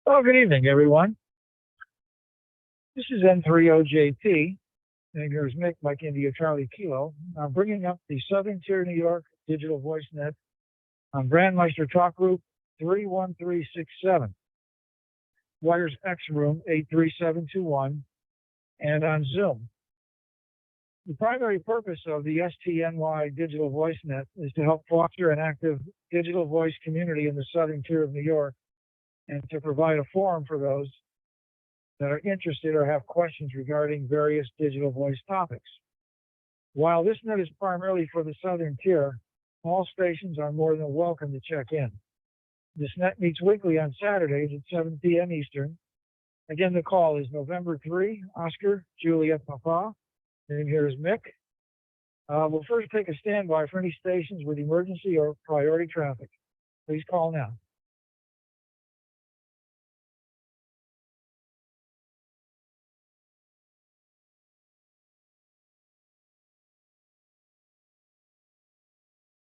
Well, good evening, everyone. This is N3OJT, and here's Mick, Mike India Charlie Kilo. I'm bringing up the Southern Tier New York Digital Voice Net on Brandmeister Talk Group 31367, Wires X Room 83721, and on Zoom. The primary purpose of the STNY Digital Voice Net is to help foster an active digital voice community in the Southern Tier of New York and to provide a forum for those that are interested or have questions regarding various digital voice topics. While this net is primarily for the Southern Tier, all stations are more than welcome to check in. This net meets weekly on Saturdays at 7 p.m. Eastern. Again, the call is November 3, Oscar, Juliet Papa. Name here is Mick. We'll first take a standby for any stations with emergency or priority traffic. Please call now.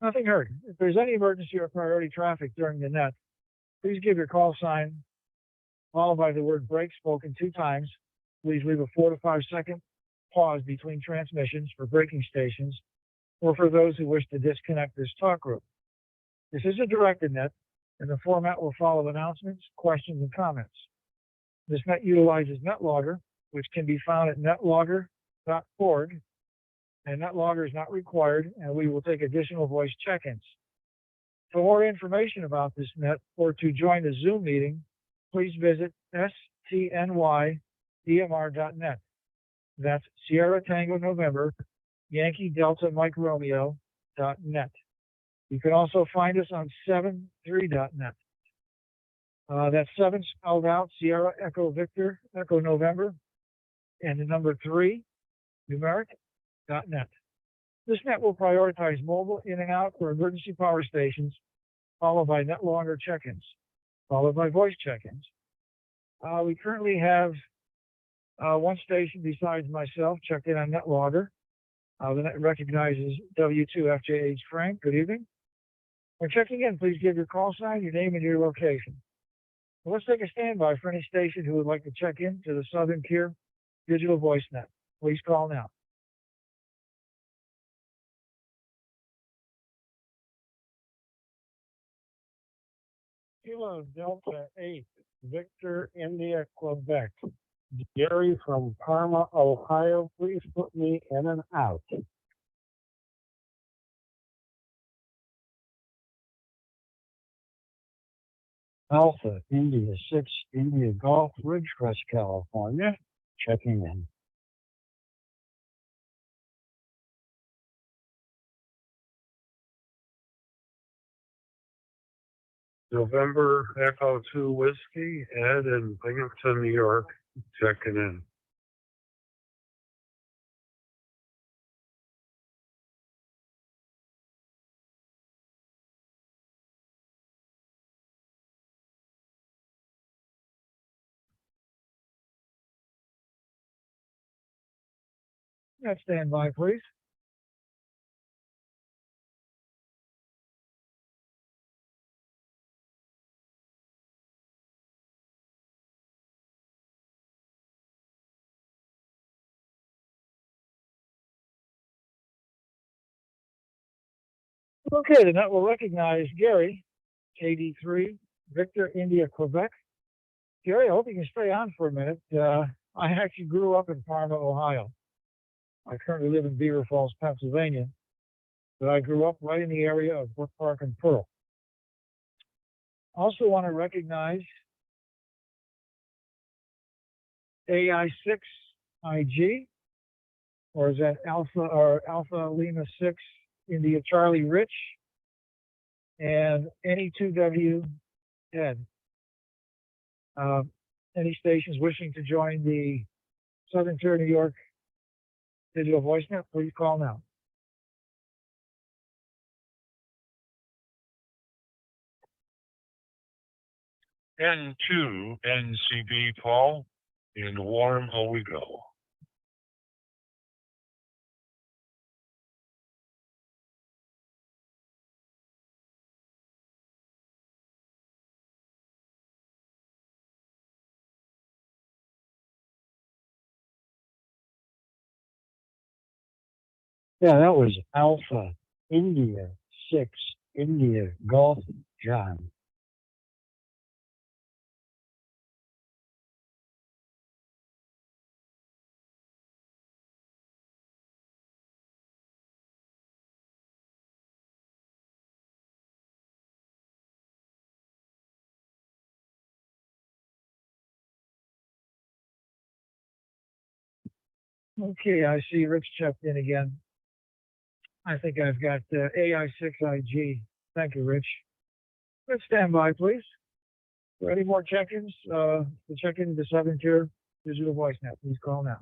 Nothing heard. If there's any emergency or priority traffic during the net, please give your call sign followed by the word break spoken 2 times. Please leave a 4 to 5 second pause between transmissions for braking stations or for those who wish to disconnect this talk group. This is a directed net, and the format will follow announcements, questions, and comments. This net utilizes NetLogger, which can be found at netlogger.org, and NetLogger is not required, and we will take additional voice check-ins. For more information about this net or to join the Zoom meeting, please visit STNYDMR.net. That's Sierra Tango November, Yankee Delta Mike Romeo.net. You can also find us on 73.net. That's 7 spelled out, Sierra Echo Victor, Echo November, and the number 3, numeric.net. This net will prioritize mobile in and out for emergency power stations, followed by NetLogger check-ins, followed by voice check-ins. We currently have 1 station besides myself checked in on NetLogger. The net recognizes W2FJH Frank. Good evening. When checking in, please give your call sign, your name, and your location. Well, let's take a standby for any station who would like to check in to the Southern Tier Digital Voice Net. Please call now. Kilo Delta 8, Victor, India, Quebec. Gary from Parma, Ohio. Please put me in and out. Alpha, India 6, India Golf, Ridgecrest, California. Checking in. November Echo 2 Whiskey, Ed in Binghamton, New York, checking in. Let's stand by, please. Okay, the net will recognize Gary, KD3, Victor, India, Quebec. Gary, I hope you can stay on for a minute. I actually grew up in Parma, Ohio. I currently live in Beaver Falls, Pennsylvania, but I grew up right in the area of Brook Park and Pearl. Also want to recognize AI6IG, or is that Alpha Lima 6 India Charlie Rich, and NE2W Ed. Any stations wishing to join the Southern Tier New York Digital Voice Net, please call now. N2 NCB Paul, in Warm we go. Yeah, that was Alpha India 6 India Golf John. Okay, I see Rich checked in again. I think I've got AI6IG. Thank you, Rich. Let's stand by, please. For any more check-ins, to check in the 7-tier digital voice net, please call now.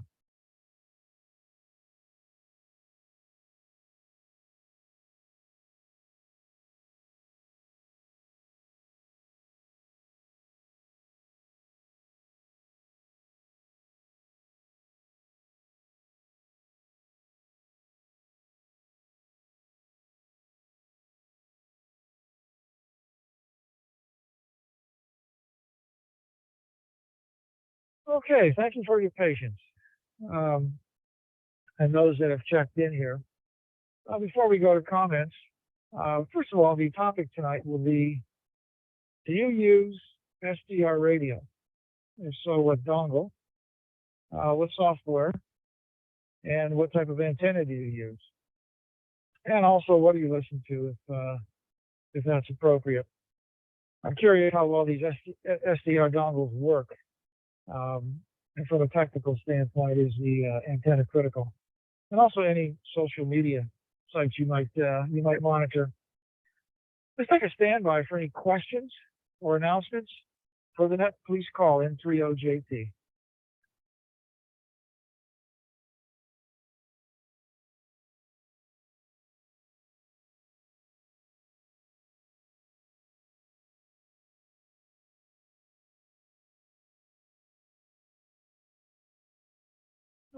Okay, thank you for your patience. Um, and those that have checked in here. Before we go to comments, first of all, the topic tonight will be, do you use SDR radio? If so, what dongle, what software, and what type of antenna do you use? And also, what do you listen to if that's appropriate? I'm curious how well these SDR dongles work. And from a technical standpoint, is the antenna critical? And also any social media sites you might monitor. Let's take a standby for any questions or announcements. For the net, please call N30JT.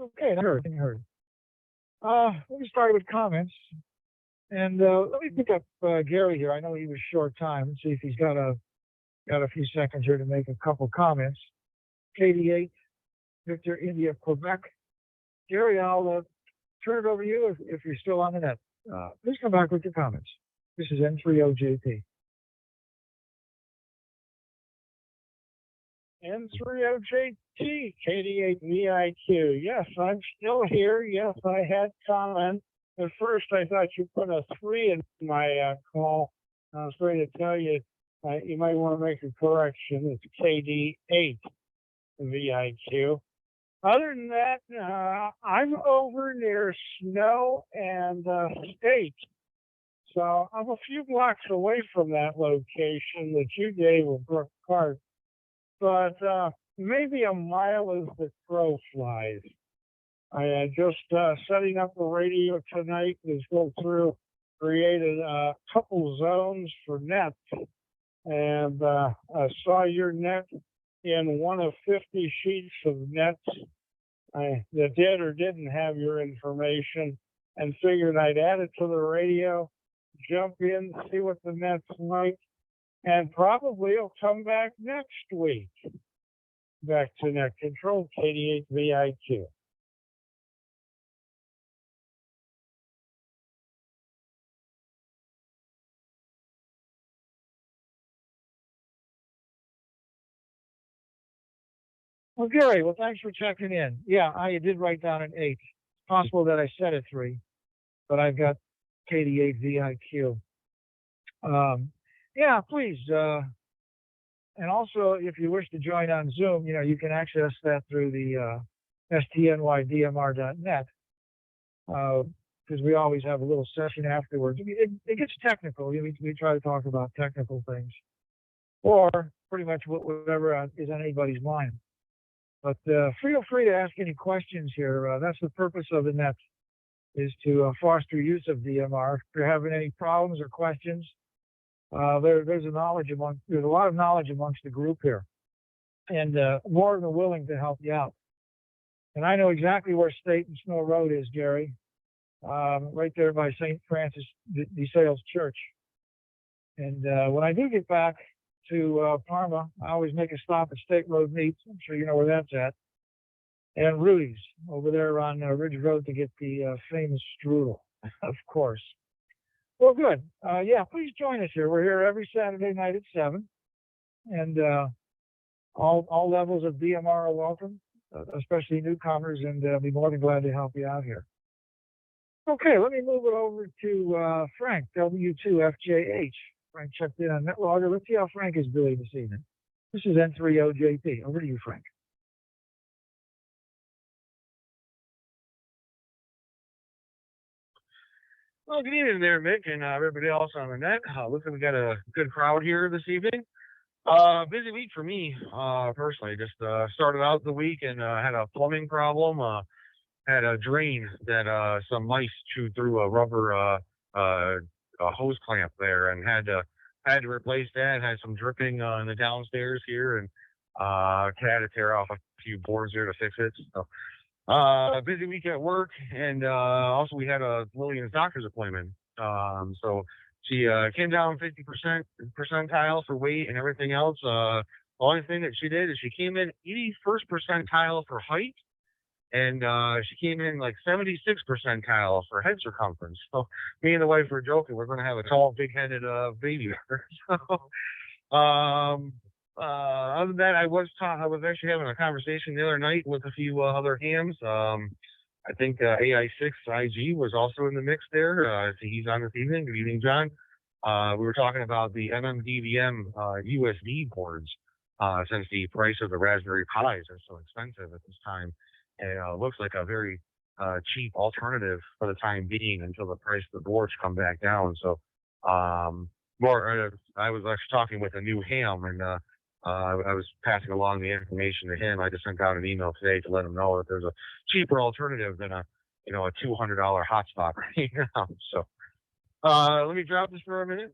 Okay, heard. Let me start with comments. And let me pick up Gary here. I know he was short time. Let's see if he's got a few seconds here to make a couple comments. KD8, Victor India, Quebec. Gary, I'll turn it over to you if you're still on the net. Please come back with your comments. This is N30JT. N30JT, KD8VIQ. Yes, I'm still here. Yes, I had comments. At first, I thought you put a 3 in my call. I was going to tell you, you might want to make a correction. It's KD8VIQ. Other than that, I'm over near Snow and State. So I'm a few blocks away from that location that you gave with Brook Park. But maybe a mile as the crow flies. I am just setting up the radio tonight. Let's go through, created a couple zones for nets, and I saw your net in one of 50 sheets of nets that did or didn't have your information, and figured I'd add it to the radio, jump in, see what the net's like, and probably it'll come back next week. Back to net control, KD8VIQ. Well, Gary, thanks for checking in. Yeah, I did write down an 8. It's possible that I said a 3, but I've got KD8VIQ. Yeah, please. And also, if you wish to join on Zoom, you can access that through the STNYDMR.net, because we always have a little session afterwards. It gets technical. We try to talk about technical things, or pretty much whatever is on anybody's mind. But feel free to ask any questions here. That's the purpose of the net, is to foster use of DMR. If you're having any problems or questions, there's a lot of knowledge amongst the group here, and more than willing to help you out. And I know exactly where State and Snow Road is, Gary, right there by St. Francis de Sales Church. And when I do get back to Parma, I always make a stop at State Road Meats. I'm sure you know where that's at. And Rudy's over there on Ridge Road to get the famous strudel. Of course. Well, good. Yeah, please join us here. We're here every Saturday night at 7, and all levels of DMR are welcome, especially newcomers, and I'll be more than glad to help you out here. Okay, let me move it over to Frank, W2FJH. Frank checked in on NetLogger. Let's see how Frank is doing this evening. This is N30JP. Over to you, Frank. Well, good evening there, Mick, and everybody else on the net. Looks like we got a good crowd here this evening. Busy week for me, personally. Just started out the week and had a plumbing problem. Had a drain that some mice chewed through a rubber a hose clamp there, and had to replace that. Had some dripping in the downstairs here, and had to tear off a few boards there to fix it. So, busy week at work, and also we had a Lillian's doctor's appointment. So she came down 50% percentile for weight and everything else. The only thing that she did is she came in 81st percentile for height, and she came in like 76th percentile for head circumference. So me and the wife were joking we're going to have a tall, big-headed baby. So, other than that, I was actually having a conversation the other night with a few other hams. I think AI6 IG was also in the mix there. So he's on this evening. Good evening, John. We were talking about the MMDVM USB boards, since the price of the Raspberry Pis are so expensive at this time. And it looks like a very cheap alternative for the time being until the price of the boards come back down. So I was actually talking with a new ham, and I was passing along the information to him. I just sent out an email today to let him know that there's a cheaper alternative than a $200 hotspot right now. So let me drop this for a minute.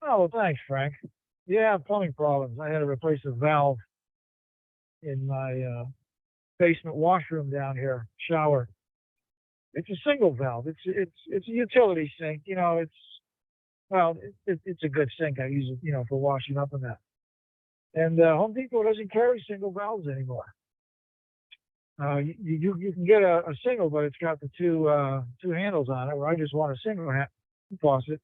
Oh, well, thanks, Frank. Yeah, plumbing problems. I had to replace a valve in my basement washroom down here, shower. It's a single valve. It's a utility sink. It's a good sink. I use it, for washing up and that. And Home Depot doesn't carry single valves anymore. You can get a single, but it's got the two handles on it. Where I just want a single faucet.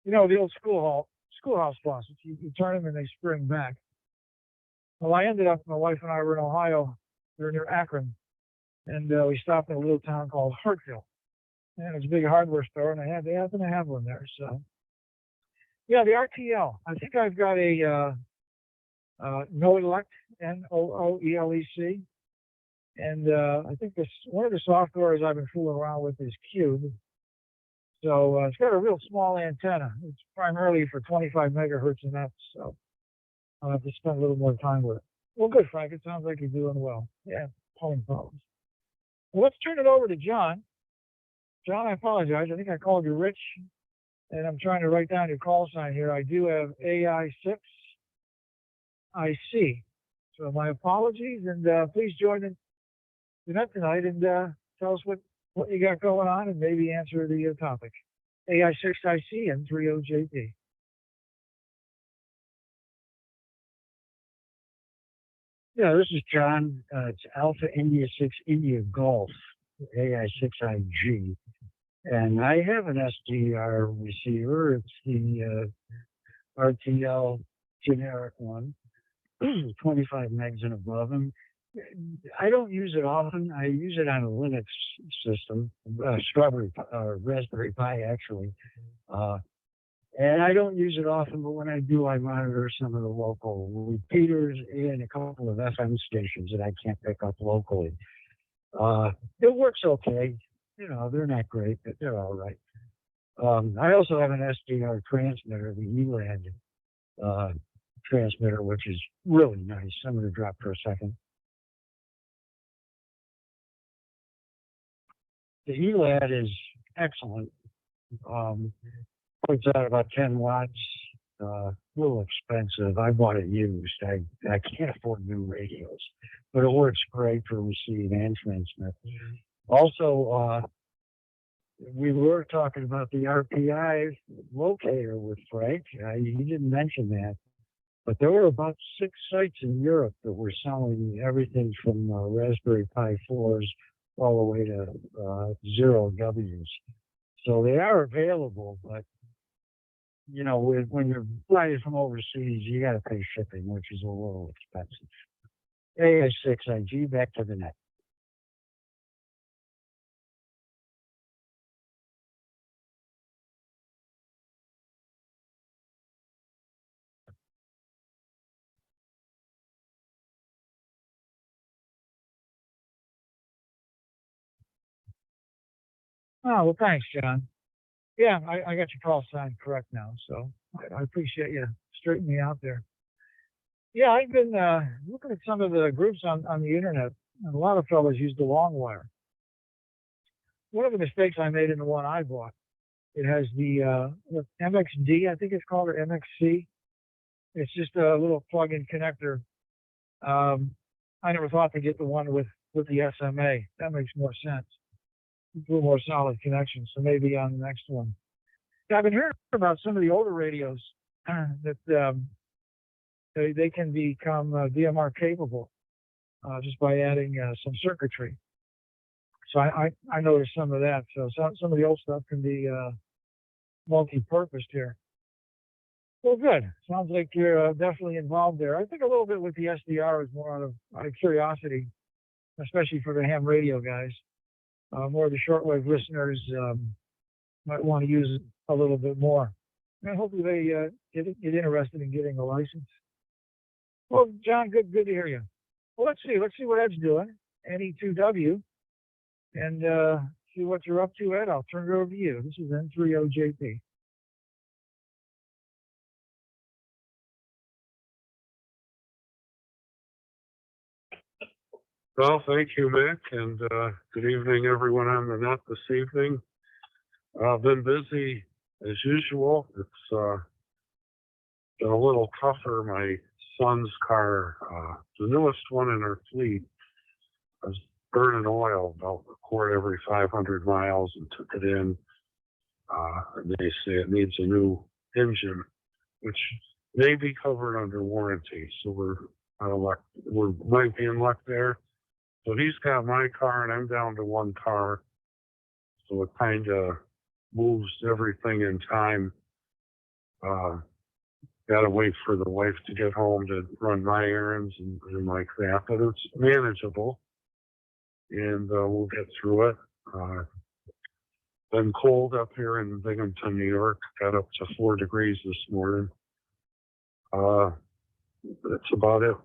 The old schoolhouse faucets. You turn them and they spring back. Well, I ended up. My wife and I were in Ohio. We were near Akron, and we stopped in a little town called Hartville. And it's a big hardware store, and they happen to have one there. So, yeah, the RTL. I think I've got a Noelec, Nooelec, and I think one of the softwares I've been fooling around with is Cube. So it's got a real small antenna. It's primarily for 25 megahertz, and that's so I'll have to spend a little more time with it. Well, good, Frank. It sounds like you're doing well. Yeah, plumbing problems. Well, let's turn it over to John. John, I apologize. I think I called you Rich, and I'm trying to write down your call sign here. I do have AI6 IC. So my apologies, and please join the event tonight and tell us what you got going on and maybe answer the topic. AI6 IC and 30JP. Yeah, this is John. It's Alpha India 6 India Golf. AI6IG, and I have an SDR receiver. It's the RTL generic one, 25 megs and above. And I don't use it often. I use it on a Linux system, Raspberry Pi actually. And I don't use it often, but when I do, I monitor some of the local repeaters and a couple of FM stations that I can't pick up locally. It works okay. You know, they're not great, but they're all right. I also have an SDR transmitter, the ELAD transmitter, which is really nice. I'm going to drop for a second. The ELAD is excellent. Puts out about 10 watts. A little expensive. I bought it used. I can't afford new radios, but it works great for receive and transmit. Also, we were talking about the RPI locator with Frank. He didn't mention that, but there were about 6 sites in Europe that were selling everything from Raspberry Pi 4s all the way to 0Ws. So they are available, but you know, when you're flying from overseas, you got to pay shipping, which is a little expensive. AI6IG, back to the net. Oh, well, thanks, John. Yeah, I got your call sign correct now, so I appreciate you straightening me out there. Yeah, I've been looking at some of the groups on the internet, and a lot of fellas use the long wire. One of the mistakes I made in the one I bought, it has the MXD, I think it's called, or MXC. It's just a little plug-in connector. I never thought to get the one with the SMA. That makes more sense. A little more solid connection, so maybe on the next one. Yeah, I've been hearing about some of the older radios that they can become DMR capable just by adding some circuitry. So I noticed some of that. So some of the old stuff can be multi-purposed here. Well, good. Sounds like you're definitely involved there. I think a little bit with the SDR is more out of curiosity, especially for the ham radio guys. More of the shortwave listeners might want to use it a little bit more. And hopefully they get interested in getting a license. Well, John, good to hear you. Well, let's see what Ed's doing, NE2W, and see what you're up to, Ed. I'll turn it over to you. This is N30JP. Well, thank you, Mick, and good evening, everyone on the net this evening. I've been busy as usual. It's been a little tougher. My son's car, the newest one in our fleet, was burning oil about a quart every 500 miles and took it in. And they say it needs a new engine, which may be covered under warranty. So we might be in luck there. So he's got my car and I'm down to one car. So it kind of moves everything in time. Got to wait for the wife to get home to run my errands and like that. But it's manageable. And we'll get through it. Been cold up here in Binghamton, New York. Got up to 4 degrees this morning. That's about it.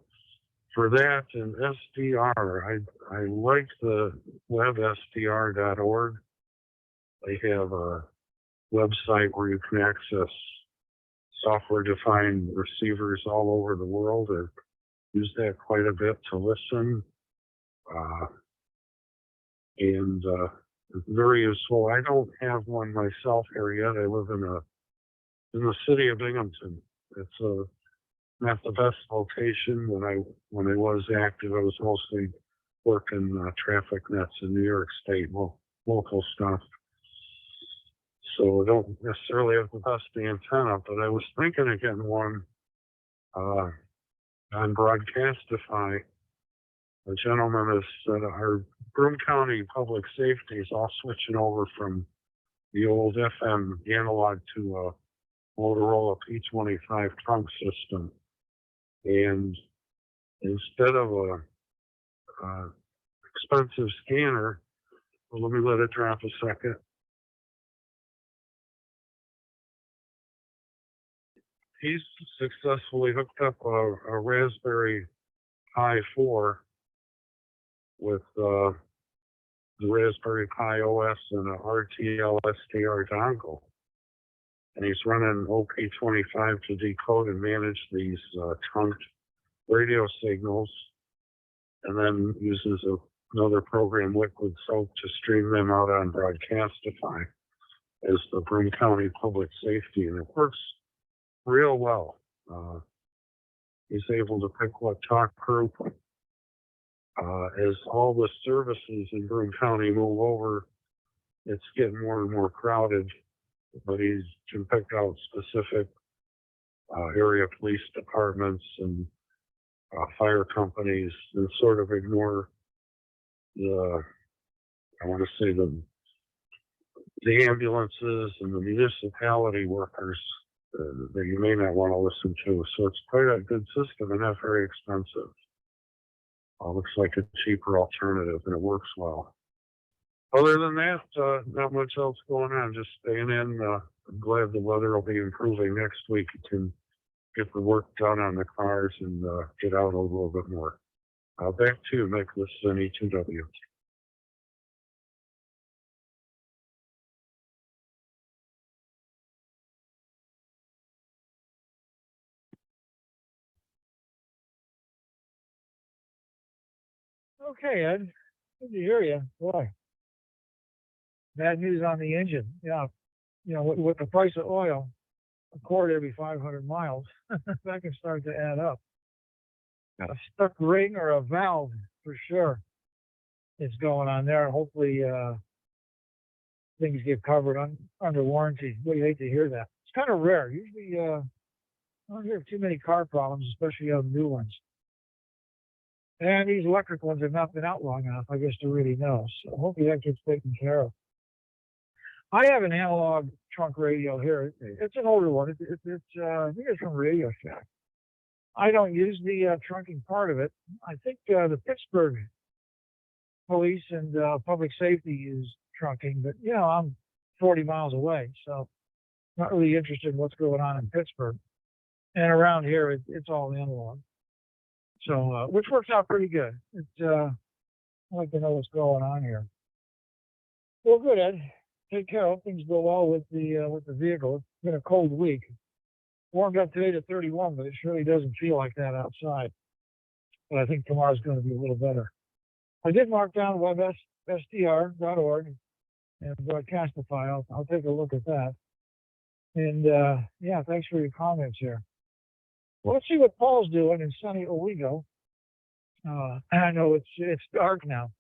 For that and SDR, I like the web SDR.org. They have a website where you can access software-defined receivers all over the world. I use that quite a bit to listen. And very useful. I don't have one myself here yet. I live in the city of Binghamton. It's not the best location. When I was active, I was mostly working traffic nets in New York State, local stuff. So I don't necessarily have the best antenna, but I was thinking of getting one on Broadcastify. a gentleman is that our Broome County Public Safety is all switching over from the old FM analog to a Motorola P25 trunk system. And instead of a expensive scanner, well, let me let it drop a second. He's successfully hooked up a Raspberry Pi 4 with the Raspberry Pi OS and a RTL SDR dongle. And he's running OP25 to decode and manage these trunked radio signals, and then uses another program, Liquid Soap, to stream them out on Broadcastify as the Broome County Public Safety, and it works real well. He's able to pick what talk group. As all the services in Broome County move over, it's getting more and more crowded, but he can pick out specific area police departments and fire companies and sort of ignore I want to say the ambulances and the municipality workers that you may not want to listen to. So it's quite a good system and not very expensive. Looks like a cheaper alternative, and it works well. Other than that, not much else going on. Just staying in. I'm glad the weather will be improving next week. You can get the work done on the cars and get out a little bit more. Back to you, Mick. This is an E2W. Okay, Ed. Good to hear you. Boy, bad news on the engine. Yeah, with the price of oil, a quart every 500 miles, that can start to add up. A stuck ring or a valve for sure is going on there. Hopefully, things get covered under warranty. We hate to hear that. It's kind of rare. Usually, I don't hear too many car problems, especially on new ones. And these electric ones have not been out long enough, I guess, to really know. So hopefully that gets taken care of. I have an analog trunk radio here. It's an older one. I think it's from Radio Shack. I don't use the trunking part of it. I think the Pittsburgh police and public safety use trunking, but I'm 40 miles away, so not really interested in what's going on in Pittsburgh. And around here, it's all analog. So, which works out pretty good. I'd like to know what's going on here. Well, good, Ed. Take care. Hope things go well with the vehicle. It's been a cold week. Warmed up today to 31, but it surely doesn't feel like that outside. But I think tomorrow's going to be a little better. I did mark down webstr.org and Broadcastify. I'll take a look at that. And thanks for your comments here. Well, let's see what Paul's doing in sunny Owego. And I know it's dark now.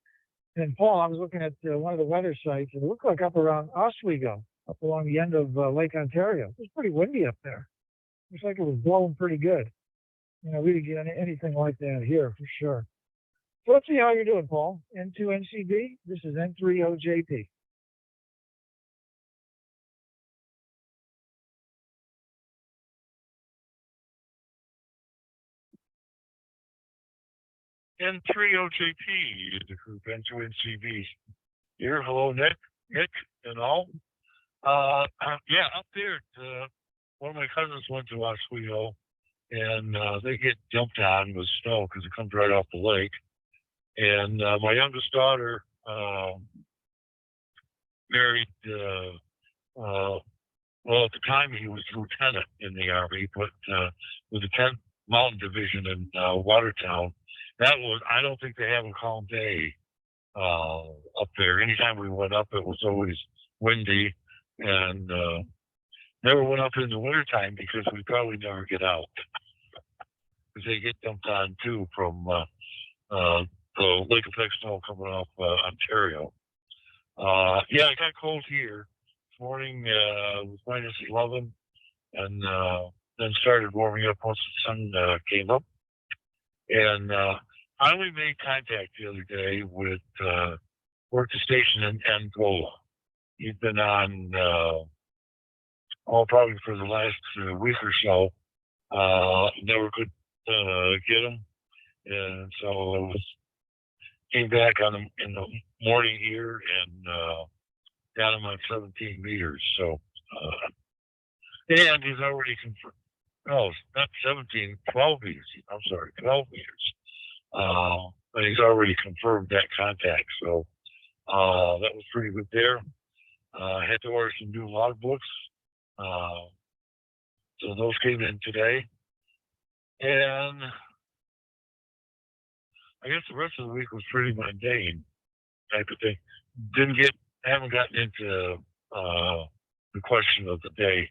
And Paul, I was looking at one of the weather sites, and it looked like up around Oswego, up along the end of Lake Ontario. It was pretty windy up there. Looks like it was blowing pretty good. We didn't get anything like that here for sure. So let's see how you're doing, Paul. N2NCB, this is N3OJP. N3OJP, the group N2NCB. Here, hello, Nick, and all. Up there, one of my cousins went to Oswego, and they get dumped on with snow because it comes right off the lake. And my youngest daughter married, at the time he was lieutenant in the Army, but with the 10th Mountain Division in Watertown. I don't think they have a calm day up there. Anytime we went up, it was always windy, and never went up in the wintertime because we probably never get out. Because they get dumped on too from the lake effect snow coming off Ontario. It got cold here. This morning it was minus 11, and then started warming up once the sun came up. And I only made contact the other day with worked the station in Angola. He's been on probably for the last week or so. Never could get him, and so I came back on him in the morning here and got him on 17 meters. So and he's already confirmed. No, not 17, 12 meters. I'm sorry, 12 meters. But he's already confirmed that contact. So that was pretty good there. I had to order some new logbooks. So those came in today. And I guess the rest of the week was pretty mundane type of thing. Haven't gotten into the question of the day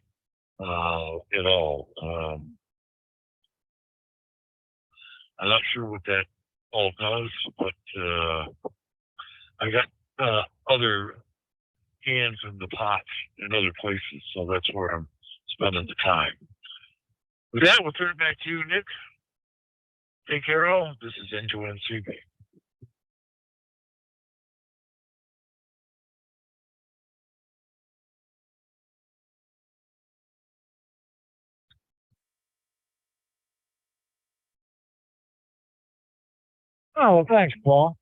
at all. I'm not sure what that all does, but I got other hands in the pot in other places, so that's where I'm spending the time. With that, we'll turn it back to you, Nick. Take care, all. This is N2NCB. Oh, well, thanks, Paul.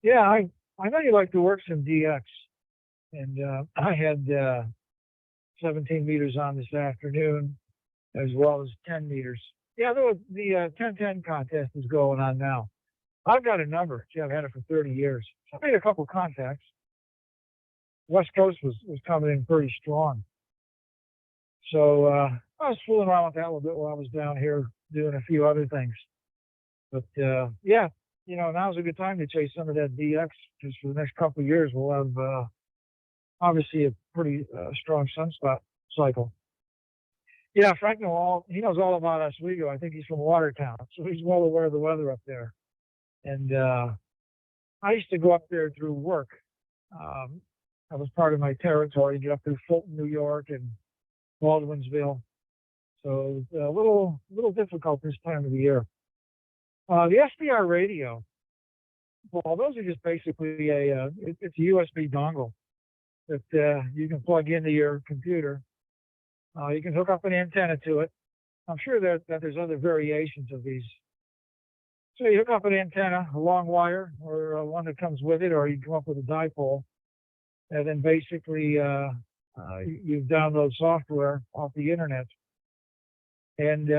Yeah, I know you like to work some DX, and I had 17 meters on this afternoon, as well as 10 meters. Yeah, the 10-10 contest is going on now. I've got a number. Gee, I've had it for 30 years. I made a couple contacts. West Coast was coming in pretty strong. So I was fooling around with that a little bit while I was down here doing a few other things. But yeah, now's a good time to chase some of that DX, because for the next couple of years we'll have obviously a pretty strong sunspot cycle. Yeah, Frank he knows all about Oswego. I think he's from Watertown, so he's well aware of the weather up there. And I used to go up there through work. That was part of my territory, get up through Fulton, New York, and Baldwinsville. So it's a little difficult this time of the year. The SDR radio, well, those are just basically it's a USB dongle that you can plug into your computer. You can hook up an antenna to it. I'm sure that there's other variations of these. So you hook up an antenna, a long wire, or one that comes with it, or you come up with a dipole, and then basically you download software off the internet, and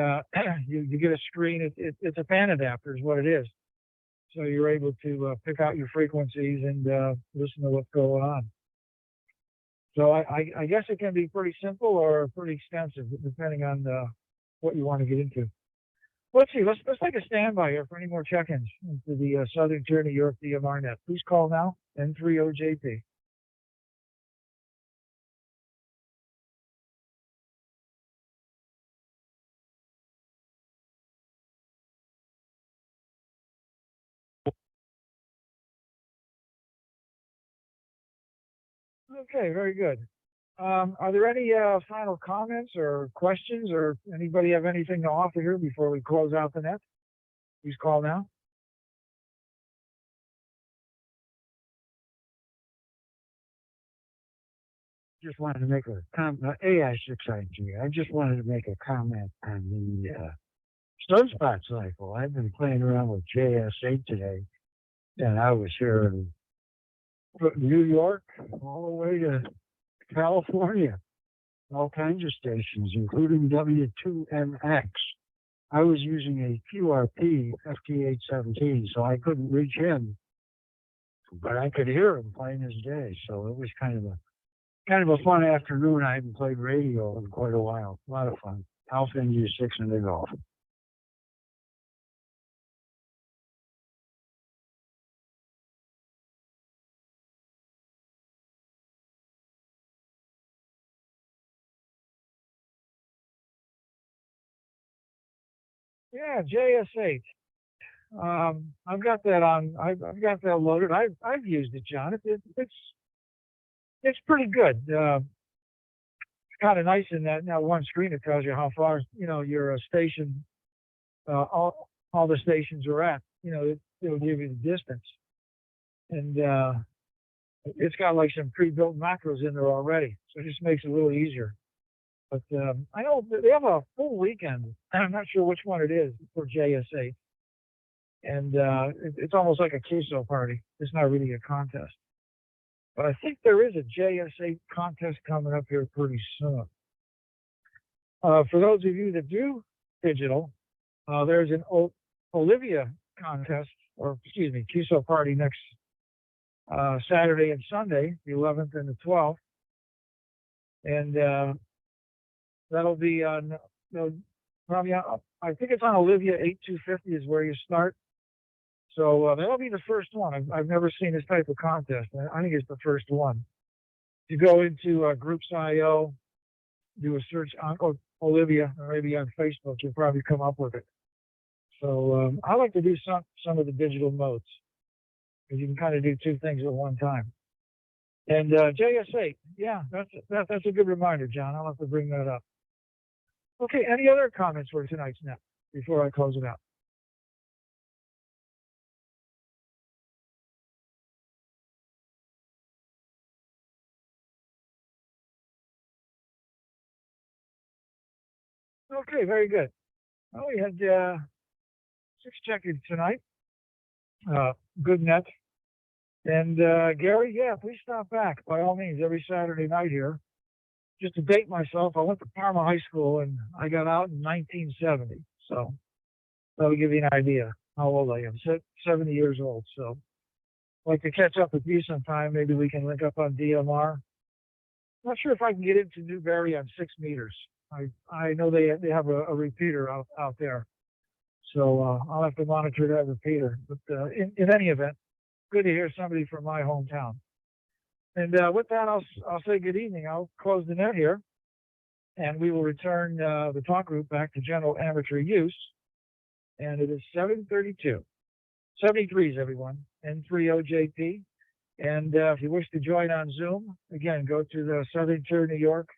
you get a screen. It's a pan adapter is what it is. So you're able to pick out your frequencies and listen to what's going on. So I guess it can be pretty simple or pretty extensive, depending on what you want to get into. Let's see. Let's take a standby here for any more check-ins into the Southern Tier New York DMR net. Please call now, N30JP. Okay, very good. Are there any final comments or questions, or anybody have anything to offer here before we close out the net? Please call now. Just wanted to make a comment. AI6IG. I just wanted to make a comment on the sunspot cycle. I've been playing around with JS8 today, and I was here in New York all the way to California, all kinds of stations, including W2MX. I was using a QRP FT817, so I couldn't reach him, but I could hear him plain as day. So it was kind of a fun afternoon. I hadn't played radio in quite a while. A lot of fun. Alpha NG6 and the golf. Yeah, JS8. I've got that on. I've got that loaded. I've used it, John. It's pretty good. It's kind of nice in that now one screen it tells you how far your station all the stations are at. You know, it'll give you the distance. And it's got like some pre-built macros in there already. So it just makes it a little easier. But I know they have a full weekend. I'm not sure which one it is for JSA. And it's almost like a queso party. It's not really a contest. But I think there is a JSA contest coming up here pretty soon. For those of you that do digital, there's an Olivia contest, or excuse me, queso party next Saturday and Sunday, the 11th and the 12th. And that'll be on, probably, I think it's on Olivia 8250 is where you start. So that'll be the first one. I've never seen this type of contest. I think it's the first one. You go into Groups.io, do a search on Olivia, or maybe on Facebook, you'll probably come up with it. So I like to do some of the digital modes, because you can kind of do two things at one time. And JS8, yeah, that's a good reminder, John. I'll have to bring that up. Okay, any other comments for tonight's net before I close it out? Okay, very good. Well, we had 6 check-ins tonight. Good net. And Gary, yeah, please stop back by all means every Saturday night here. Just to date myself, I went to Parma High School and I got out in 1970. So that'll give you an idea how old I am. 70 years old. So I'd like to catch up with you sometime. Maybe we can link up on DMR. Not sure if I can get into Newberry on 6 meters. I know they have a repeater out there. So I'll have to monitor that repeater. But in any event, good to hear somebody from my hometown. And with that, I'll say good evening. I'll close the net here, and we will return the talk group back to general amateur use. And it is 7:32. 73s, everyone. N30JP. And if you wish to join on Zoom, again, go to the Southern Tier New York,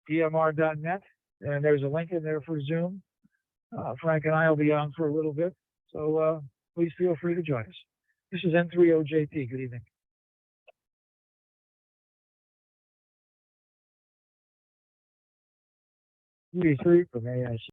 DMR.net, and there's a link in there for Zoom. Frank and I will be on for a little bit, so please feel free to join us. This is N30JP. Good evening. 3 from AIC.